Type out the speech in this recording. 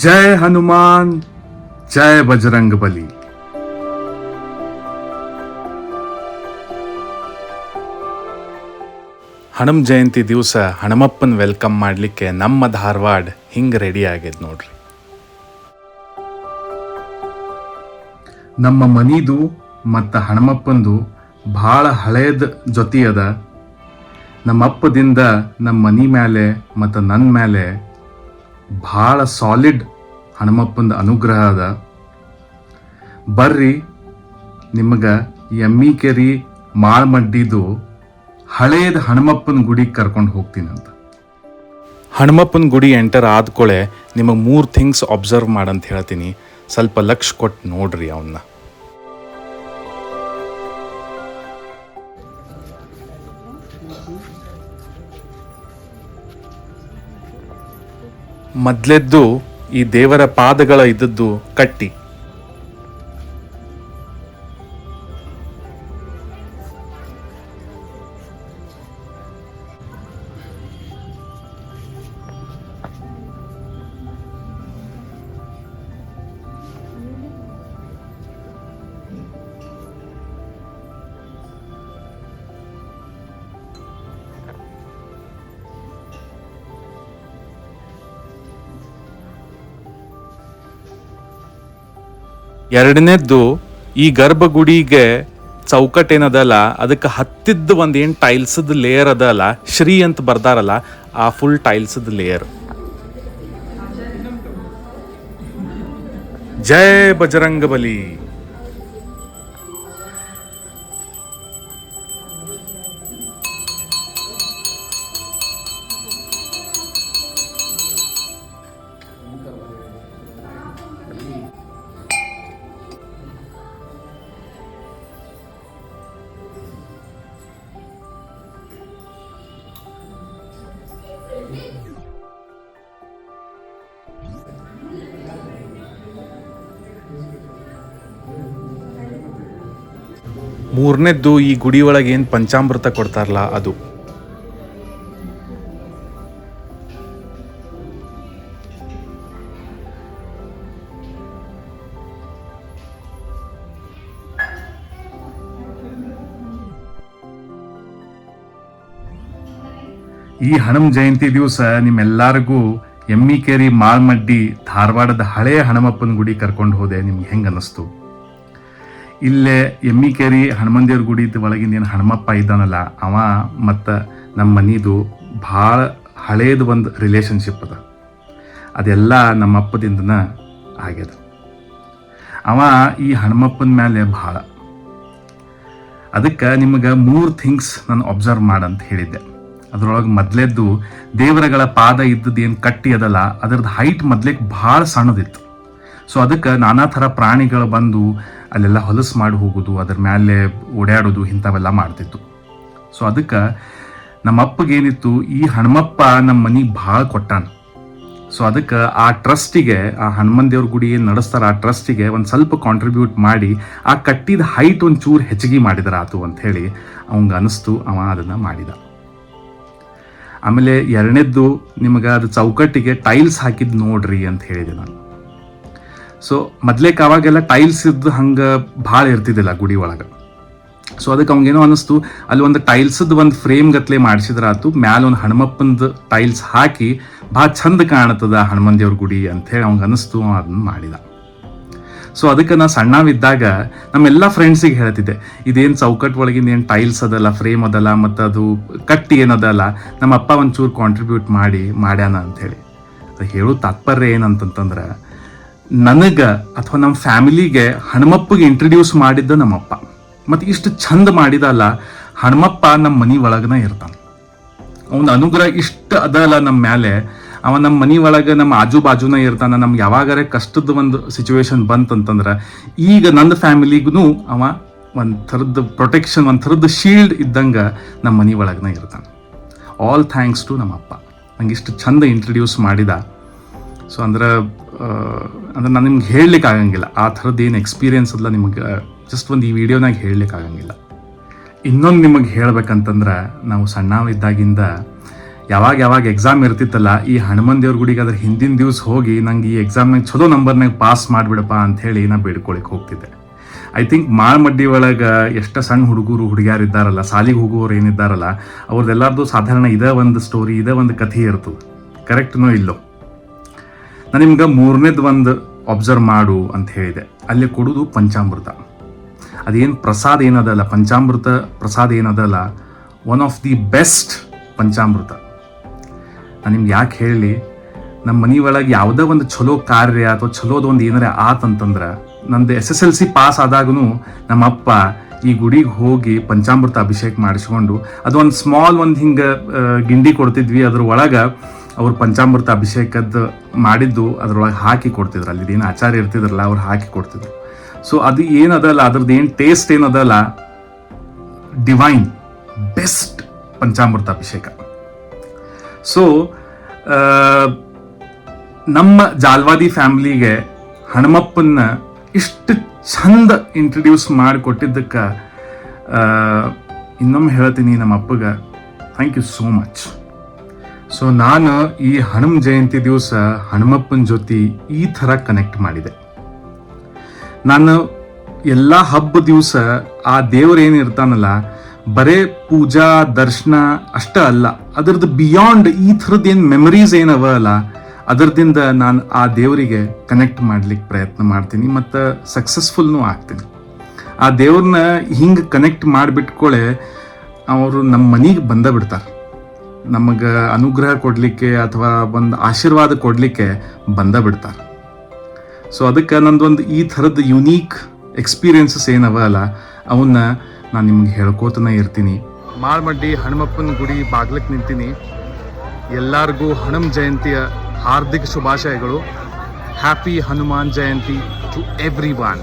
ಜಯ ಹನುಮಾನ್, ಜಯ ಬಜರಂಗ ಬಲಿ. ಹನುಮ ಜಯಂತಿ ದಿವಸ ಹನುಮಪ್ಪನ ವೆಲ್ಕಮ್ ಮಾಡಲಿಕ್ಕೆ ನಮ್ಮ ಧಾರವಾಡ ಹಿಂಗೆ ರೆಡಿ ಆಗ್ಯದ ನೋಡ್ರಿ. ನಮ್ಮ ಮನಿದು ಮತ್ತು ಹನುಮಪ್ಪಂದು ಭಾಳ ಹಳೇದ ಜೊತೆ ಅದ. ನಮ್ಮಪ್ಪದಿಂದ ನಮ್ಮ ಮನಿ ಮೇಲೆ ಮತ್ತು ನನ್ನ ಮೇಲೆ ಭಾಳ ಸಾಲಿಡ್ ಹನುಮಪ್ಪಂದ ಅನುಗ್ರಹ ಅದ. ಬರ್ರಿ ನಿಮಗೆ ಎಮ್ಮಿಕೆರಿ ಮಾಳ್ಮಡ್ಡಿದು ಹಳೇದ ಹನುಮಪ್ಪನ ಗುಡಿಗೆ ಕರ್ಕೊಂಡು ಹೋಗ್ತೀನಂತ. ಹನುಮಪ್ಪನ ಗುಡಿ ಎಂಟರ್ ಆದ್ಕೊಳ್ಳೆ ನಿಮಗೆ 3 ಥಿಂಗ್ಸ್ ಅಬ್ಸರ್ವ್ ಮಾಡಂತ ಹೇಳ್ತೀನಿ. ಸ್ವಲ್ಪ ಲಕ್ಷ ಕೊಟ್ಟು ನೋಡ್ರಿ ಅವನ್ನ. ಮೊದಲೆದ್ದು ಈ ದೇವರ ಪಾದಗಳ ಇದ್ದದ್ದು ಕಟ್ಟಿ, ಎರಡನೇದ್ದು ಈ ಗರ್ಭಗುಡಿಗೆ ಚೌಕಟ್ಟೇನದಲ್ಲ ಅದಕ್ಕೆ ಹತ್ತಿದ್ದು ಒಂದೇನು ಟೈಲ್ಸದ ಲೇಯರ್ ಅದಲ್ಲ, ಶ್ರೀ ಅಂತ ಬರ್ದಾರಲ್ಲ ಆ ಫುಲ್ ಟೈಲ್ಸದ ಲೇಯರ್. ಜಯ ಬಜರಂಗ ಬಲಿ. ಮೂರನೇದ್ದು ಈ ಗುಡಿ ಒಳಗೆ ಏನು ಪಂಚಾಮೃತ ಕೊಡ್ತಾರಲ್ಲ ಅದು. ಈ ಹನುಮ ಜಯಂತಿ ದಿವಸ ನಿಮ್ಮೆಲ್ಲರಿಗೂ ಎಮ್ಮಿಕೆರಿ ಮಾಳ್ಮಡ್ಡಿ ಧಾರವಾಡದ ಹಳೆಯ ಹನುಮಪ್ಪನ ಗುಡಿ ಕರ್ಕೊಂಡು ಹೋದೆ. ನಿಮ್ಗೆ ಹೆಂಗೆ ಅನ್ನಿಸ್ತು? ಇಲ್ಲೇ ಎಮ್ಮಿಕೆರಿ ಹನುಮಂದೇವ್ರ ಗುಡಿದ ಒಳಗಿನ ಏನು ಹನುಮಪ್ಪ ಇದ್ದಾನಲ್ಲ ಅವ ಮತ್ತು ನಮ್ಮ ಮನಿದು ಭಾಳ ಹಳೇದು ಒಂದು ರಿಲೇಷನ್ಶಿಪ್ ಅದ. ಅದೆಲ್ಲ ನಮ್ಮಪ್ಪದಿಂದನ ಆಗ್ಯದ. ಅವ ಈ ಹನುಮಪ್ಪನ ಮೇಲೆ ಭಾಳ. ಅದಕ್ಕೆ ನಿಮಗೆ 3 ಥಿಂಗ್ಸ್ ನಾನು ಅಬ್ಸರ್ವ್ ಮಾಡಂತ ಹೇಳಿದ್ದೆ. ಅದರೊಳಗೆ ಮೊದಲೇದ್ದು ದೇವರಗಳ ಪಾದ ಇದ್ದದ್ದು ಏನು ಕಟ್ಟಿ ಅದಲ್ಲ ಅದ್ರದ್ದು ಹೈಟ್ ಮೊದ್ಲಿಕ್ಕೆ ಭಾಳ ಸಣ್ಣದಿತ್ತು. ಸೊ ಅದಕ್ಕೆ ನಾನಾ ಥರ ಪ್ರಾಣಿಗಳು ಬಂದು ಅಲ್ಲೆಲ್ಲ ಹೊಲಸು ಮಾಡಿ ಹೋಗೋದು, ಅದ್ರ ಮೇಲೆ ಓಡಾಡೋದು ಇಂಥವೆಲ್ಲ ಮಾಡ್ತಿತ್ತು. ಸೊ ಅದಕ್ಕೆ ನಮ್ಮ ಅಪ್ಪಗೇನಿತ್ತು, ಈ ಹನುಮಪ್ಪ ನಮ್ಮ ಮನೆಗೆ ಭಾಳ ಕೊಟ್ಟಾನ. ಸೊ ಅದಕ್ಕೆ ಆ ಟ್ರಸ್ಟಿಗೆ, ಆ ಹನುಮನ್ ದೇವ್ರ ಗುಡಿ ಏನು ನಡೆಸ್ತಾರೆ ಆ ಟ್ರಸ್ಟಿಗೆ ಒಂದು ಸ್ವಲ್ಪ ಕಾಂಟ್ರಿಬ್ಯೂಟ್ ಮಾಡಿ ಆ ಕಟ್ಟಿದ ಹೈಟ್ ಒಂದು ಚೂರು ಹೆಚ್ಚಿಗೆ ಮಾಡಿದ್ರೆ ಆತು ಅಂಥೇಳಿ ಅವಂಗೆ ಅನಿಸ್ತು. ಅವ ಅದನ್ನು ಮಾಡಿದ. ಆಮೇಲೆ ಎರಡನೇದ್ದು ನಿಮಗೆ ಅದು ಚೌಕಟ್ಟಿಗೆ ಟೈಲ್ಸ್ ಹಾಕಿದ್ದು ನೋಡ್ರಿ ಅಂತ ಹೇಳಿದೆ ನಾನು. ಸೊ ಮೊದ್ಲೇಕ ಅವಾಗೆಲ್ಲ ಟೈಲ್ಸ್ ಇದ್ದು ಹಂಗೆ ಭಾಳ ಇರ್ತಿದ್ದಿಲ್ಲ ಗುಡಿ ಒಳಗೆ. ಸೊ ಅದಕ್ಕೆ ಅವಂಗೇನೋ ಅನ್ನಿಸ್ತು, ಅಲ್ಲಿ ಒಂದು ಟೈಲ್ಸದ್ದು ಒಂದು ಫ್ರೇಮ್ ಗತ್ಲೆ ಮಾಡಿಸಿದ್ರಾತು, ಮ್ಯಾಲ ಒಂದು ಹನುಮಪ್ಪಂದು ಟೈಲ್ಸ್ ಹಾಕಿ ಭಾಳ ಚಂದ ಕಾಣತ್ತದ ಹನುಮನ್ ದೇವ್ರ ಗುಡಿ ಅಂಥೇಳಿ ಅವಂಗೆ ಅನ್ನಿಸ್ತು. ಅದನ್ನು ಮಾಡಿದ. ಸೊ ಅದಕ್ಕೆ ನಾ ಸಣ್ಣವಿದ್ದಾಗ ನಮ್ಮೆಲ್ಲ ಫ್ರೆಂಡ್ಸಿಗೆ ಹೇಳ್ತಿದ್ದೆ, ಇದೇನು ಚೌಕಟ್ಟು ಒಳಗಿನ ಏನು ಟೈಲ್ಸ್ ಅದಲ್ಲ, ಫ್ರೇಮ್ ಅದಲ್ಲ, ಮತ್ತು ಅದು ಕಟ್ಟಿ ಏನದಲ್ಲ, ನಮ್ಮ ಅಪ್ಪ ಒಂಚೂರು ಕಾಂಟ್ರಿಬ್ಯೂಟ್ ಮಾಡ್ಯಾನ ಅಂಥೇಳಿ. ಅದು ಹೇಳೋ ತಾತ್ಪರ್ಯ ಏನಂತಂತಂದ್ರೆ, ನನಗೆ ಅಥವಾ ನಮ್ಮ ಫ್ಯಾಮಿಲಿಗೆ ಹನುಮಪ್ಪಗೆ ಇಂಟ್ರಡ್ಯೂಸ್ ಮಾಡಿದ್ದ ನಮ್ಮಪ್ಪ. ಮತ್ತು ಇಷ್ಟು ಚಂದ ಮಾಡಿದಲ್ಲ, ಹನುಮಪ್ಪ ನಮ್ಮ ಮನೆ ಒಳಗನ ಇರ್ತಾನೆ. ಅವನ ಅನುಗ್ರಹ ಇಷ್ಟು ಅದಲ್ಲ ನಮ್ಮ ಮೇಲೆ. ಅವ ನಮ್ಮ ಮನೆ ಒಳಗೆ ನಮ್ಮ ಆಜು ಬಾಜುನ ಇರ್ತಾನೆ. ನಮ್ಗೆ ಯಾವಾಗಾರೆ ಕಷ್ಟದ ಒಂದು ಸಿಚುವೇಶನ್ ಬಂತಂತಂದ್ರೆ ಈಗ ನನ್ನ ಫ್ಯಾಮಿಲಿಗೂ ಅವ ಒಂದು ಥರದ ಪ್ರೊಟೆಕ್ಷನ್, ಒಂದು ಥರದ ಶೀಲ್ಡ್ ಇದ್ದಂಗೆ ನಮ್ಮ ಮನೆ ಒಳಗನ ಇರ್ತಾನೆ. ಆಲ್ ಥ್ಯಾಂಕ್ಸ್ ಟು ನಮ್ಮಪ್ಪ ನಂಗೆ ಇಷ್ಟು ಚಂದ ಇಂಟ್ರಡ್ಯೂಸ್ ಮಾಡಿದ. ಸೊ ಅಂದ್ರೆ ನಾನು ನಿಮ್ಗೆ ಹೇಳಲಿಕ್ಕೆ ಆಗಂಗಿಲ್ಲ ಆ ಥರದ್ದು ಏನು ಎಕ್ಸ್ಪೀರಿಯನ್ಸ್ ಅಲ್ಲ. ನಿಮಗೆ ಜಸ್ಟ್ ಒಂದು ಈ ವಿಡಿಯೋನಾಗ ಹೇಳಲಿಕ್ಕೆ ಆಗಂಗಿಲ್ಲ. ಇನ್ನೊಂದು ನಿಮಗೆ ಹೇಳ್ಬೇಕಂತಂದ್ರೆ, ನಾವು ಸಣ್ಣವಿದ್ದಾಗಿಂದ ಯಾವಾಗ ಎಕ್ಸಾಮ್ ಇರ್ತಿತ್ತಲ್ಲ, ಈ ಹನುಮನ್ ದೇವ್ರ ಗುಡಿಗೆ ಅದ್ರ ಹಿಂದಿನ ದಿವ್ಸ ಹೋಗಿ ನಂಗೆ ಈ ಎಕ್ಸಾಮ್ನಾಗ ಚಲೋ ನಂಬರ್ನಾಗ ಪಾಸ್ ಮಾಡಿಬಿಡಪ್ಪ ಅಂಥೇಳಿ ನಾ ಬೇಡ್ಕೊಳಕ್ಕೆ ಹೋಗ್ತಿದ್ದೆ. ಐ ಥಿಂಕ್ ಮಾಳ್ಮಡ್ಡಿ ಒಳಗೆ ಎಷ್ಟು ಸಣ್ಣ ಹುಡುಗಿಯಾರು ಇದ್ದಾರಲ್ಲ, ಸಾಲಿಗೆ ಹೋಗುವವ್ರು ಏನಿದ್ದಾರಲ್ಲ, ಅವ್ರದ್ದೆಲ್ಲರದು ಸಾಧಾರಣ ಇದೇ ಒಂದು ಸ್ಟೋರಿ, ಇದೇ ಒಂದು ಕಥೆ ಇರ್ತದೆ. ಕರೆಕ್ಟ್ನೋ ಇಲ್ಲೋ? ನಾನು ನಿಮ್ಗೆ ಮೂರನೇದು ಒಂದು ಅಬ್ಸರ್ವ್ ಮಾಡು ಅಂತ ಹೇಳಿದೆ. ಅಲ್ಲಿ ಕೊಡೋದು ಪಂಚಾಮೃತ. ಅದೇನು ಪ್ರಸಾದ ಏನದಲ್ಲ, ಪಂಚಾಮೃತ ಪ್ರಸಾದ ಏನದಲ್ಲ, ಒನ್ ಆಫ್ ದಿ ಬೆಸ್ಟ್ ಪಂಚಾಮೃತ. ನಾನು ನಿಮ್ಗೆ ಯಾಕೆ ಹೇಳಿ, ನಮ್ಮ ಮನೆ ಒಳಗೆ ಯಾವುದೇ ಒಂದು ಚಲೋ ಕಾರ್ಯ ಅಥವಾ ಚಲೋದು ಒಂದು ಏನಾರ ಆತಂತಂದ್ರೆ, ನಂದು SSLC ಪಾಸ್ ಆದಾಗೂ ನಮ್ಮ ಅಪ್ಪ ಈ ಗುಡಿಗೆ ಹೋಗಿ ಪಂಚಾಮೃತ ಅಭಿಷೇಕ ಮಾಡಿಸ್ಕೊಂಡು, ಅದು ಒಂದು ಸ್ಮಾಲ್ ಒಂದು ಹಿಂಗೆ ಗಿಂಡಿ ಕೊಡ್ತಿದ್ವಿ, ಅದ್ರ ಒಳಗೆ ಅವ್ರು ಪಂಚಾಮೃತ ಅಭಿಷೇಕದ ಮಾಡಿದ್ದು ಅದ್ರೊಳಗೆ ಹಾಕಿ ಕೊಡ್ತಿದ್ರು. ಅಲ್ಲಿ ಏನು ಆಚಾರ್ಯ ಇರ್ತಿದ್ರಲ್ಲ, ಅವ್ರು ಹಾಕಿ ಕೊಡ್ತಿದ್ರು. ಸೊ ಅದು ಏನದಲ್ಲ, ಅದ್ರದ್ದು ಏನು ಟೇಸ್ಟ್ ಏನದಲ್ಲ, ಡಿವೈನ್ ಬೆಸ್ಟ್ ಪಂಚಾಮೃತ ಅಭಿಷೇಕ. ಸೊ ನಮ್ಮ ಜಾಲ್ವಾದಿ ಫ್ಯಾಮ್ಲಿಗೆ ಹನುಮಪ್ಪನ್ನ ಇಷ್ಟು ಚಂದ ಇಂಟ್ರಡ್ಯೂಸ್ ಮಾಡಿಕೊಟ್ಟಿದ್ದಕ್ಕೆ ಇನ್ನೊಮ್ಮೆ ಹೇಳ್ತೀನಿ ನಮ್ಮ ಅಪ್ಪಗೆ thank you so much. So ನಾನು ಈ ಹನುಮ ಜಯಂತಿ ದಿವಸ ಹನುಮಪ್ಪನ ಜೊತೆ ಈ ಥರ ಕನೆಕ್ಟ್ ಮಾಡಿದೆ. ನಾನು ಎಲ್ಲ ಹಬ್ಬ ದಿವಸ ಆ ದೇವ್ರು ಏನಿರ್ತಾನಲ್ಲ, ಬರೇ ಪೂಜಾ ದರ್ಶನ ಅಷ್ಟೇ ಅಲ್ಲ, ಅದರದ್ದು ಬಿಯಾಂಡ್ ಈ ಥರದ್ದು ಏನು ಮೆಮರೀಸ್ ಏನವ ಅಲ್ಲ, ಅದರದಿಂದ ನಾನು ಆ ದೇವರಿಗೆ ಕನೆಕ್ಟ್ ಮಾಡ್ಲಿಕ್ಕೆ ಪ್ರಯತ್ನ ಮಾಡ್ತೀನಿ ಮತ್ತು ಸಕ್ಸಸ್ಫುಲ್ನೂ ಆಗ್ತೀನಿ. ಆ ದೇವ್ರನ್ನ ಹಿಂಗೆ ಕನೆಕ್ಟ್ ಮಾಡಿಬಿಟ್ಕೊಳ್ಳೆ ಅವರು ನಮ್ಮ ಮನೆಗೆ ಬಂದ ಬಿಡ್ತಾರೆ, ನಮಗೆ ಅನುಗ್ರಹ ಕೊಡಲಿಕ್ಕೆ ಅಥವಾ ಒಂದು ಆಶೀರ್ವಾದ ಕೊಡಲಿಕ್ಕೆ ಬಂದ ಬಿಡ್ತಾರೆ. ಸೊ ಅದಕ್ಕೆ ನಂದೊಂದು ಈ ಥರದ್ದು ಯುನೀಕ್ ಎಕ್ಸ್ಪೀರಿಯನ್ಸಸ್ ಏನವ ಅಲ್ಲ, ಅವನ್ನ ನಾನು ನಿಮ್ಗೆ ಹೇಳ್ಕೋತನೇ ಇರ್ತೀನಿ. ಮಾಳ್ಮಡ್ಡಿ ಹನುಮಪ್ಪನ ಗುಡಿ ಬಾಗ್ಲಕ್ಕೆ ನಿಂತೀನಿ. ಎಲ್ಲರಿಗೂ ಹನುಮ ಜಯಂತಿಯ ಹಾರ್ದಿಕ ಶುಭಾಶಯಗಳು. Happy Hanuman Jayanti to every one.